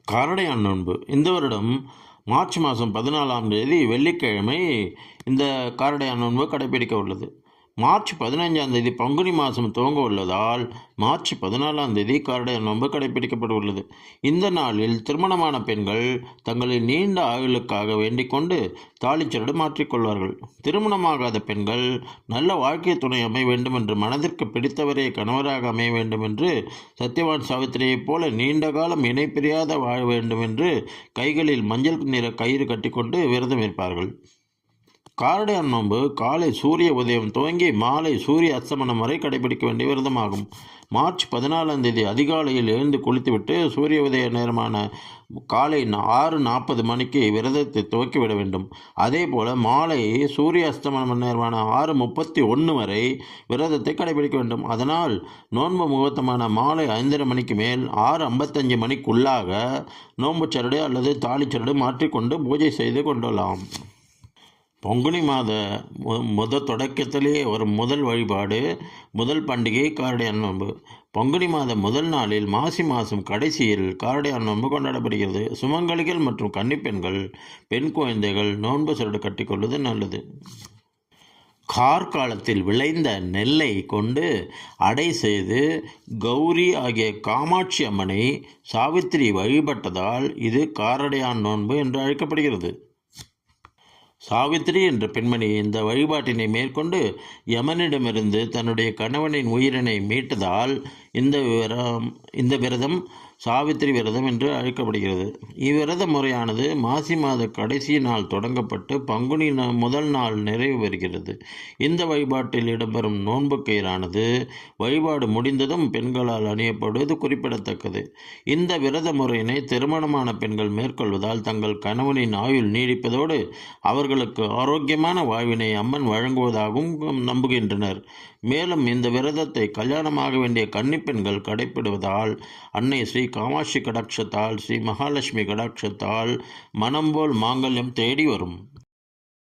காரடையான் நோன்பு இந்த வருடம் மார்ச் மாதம் 14ஆம் தேதி வெள்ளிக்கிழமை இந்த காரடையான் நோன்பு கடைபிடிக்க உள்ளது. மார்ச் 15ஆம் தேதி பங்குனி மாதம் துவங்க உள்ளதால் மார்ச் 14ஆம் தேதி காரடையான் நோன்பு கடைபிடிக்கப்பட உள்ளது. இந்த நாளில் திருமணமான பெண்கள் தங்களின் நீண்ட ஆயுளுக்காக வேண்டிக் கொண்டு தாலிச்சரடு மாற்றிக்கொள்வார்கள். திருமணமாகாத பெண்கள் நல்ல வாழ்க்கை துணை அமைய வேண்டும் என்று, மனதிற்கு பிடித்தவரே கணவராக அமைய வேண்டும் என்று, சத்யவான் சாவித்திரியைப் போல நீண்ட காலம் இணை பிரியாத வாழ வேண்டும் என்று கைகளில் மஞ்சள் நிற கயிறு கட்டிக்கொண்டு விரதம் இருப்பார்கள். காரடையான் நோன்பு காலை சூரிய உதயம் துவங்கி மாலை சூரிய அஸ்தமனம் வரை கடைபிடிக்க வேண்டிய விரதமாகும். மார்ச் 14ஆம் தேதி அதிகாலையில் எழுந்து குளித்துவிட்டு சூரிய உதய நேரமான காலை 6:40 மணிக்கு விரதத்தை துவக்கிவிட வேண்டும். அதே போல மாலை சூரிய அஸ்தமன நேரமான 6:31 வரை விரதத்தை கடைபிடிக்க வேண்டும். அதனால் நோன்பு முகூர்த்தமான மாலை 5:30 மணிக்கு மேல் 6:55 மணிக்குள்ளாக நோன்பு சரடு அல்லது தாலிச்சரடு மாற்றிக்கொண்டு பூஜை செய்து கொள்ளலாம். பங்குனி மாத தொடக்கத்திலேயே ஒரு முதல் வழிபாடு, முதல் பண்டிகை காரடையான் நோன்பு. பங்குனி மாதம் முதல் நாளில் மாசி மாதம் கடைசியில் காரடையான் நோன்பு கொண்டாடப்படுகிறது. சுமங்கலிகள் மற்றும் கன்னிப்பெண்கள், பெண் குழந்தைகள் நோன்பு சரடு கட்டிக்கொள்வது நல்லது. கார்காலத்தில் விளைந்த நெல்லை கொண்டு அடை செய்து கௌரி ஆகிய காமாட்சி அம்மனை சாவித்திரி வழிபட்டதால் இது காரடையான் நோன்பு என்று அழைக்கப்படுகிறது. சாவித்திரி என்ற பெண்மணி இந்த வழிபாட்டினை மேற்கொண்டு யமனிடமிருந்து தன்னுடைய கணவனின் உயிரினை மீட்டதால் இந்த விரதம் சாவித்திரி விரதம் என்று அழைக்கப்படுகிறது. இவ்விரத முறையானது மாசி மாத கடைசி நாள் தொடங்கப்பட்டு பங்குனி முதல் நாள் நிறைவு பெறுகிறது. இந்த வழிபாட்டில் இடம்பெறும் நோன்பு கயிறானது வழிபாடு முடிந்ததும் பெண்களால் அணியப்படுவது குறிப்பிடத்தக்கது. இந்த விரத முறையினை திருமணமான பெண்கள் மேற்கொள்வதால் தங்கள் கணவனின் ஆயுள் நீடிப்பதோடு அவர்களுக்கு ஆரோக்கியமான வாழ்வினை அம்மன் வழங்குவதாகவும் நம்புகின்றனர். மேலும் இந்த விரதத்தை கல்யாணமாக வேண்டிய கன்னிப்பெண்கள் கடைப்பிடுவதால் அன்னை ஸ்ரீ காமாட்சி கடாட்சத்தால், ஸ்ரீ மகாலட்சுமி கடாட்சத்தால் மனம்போல் மாங்கல்யம் தேடி வரும்.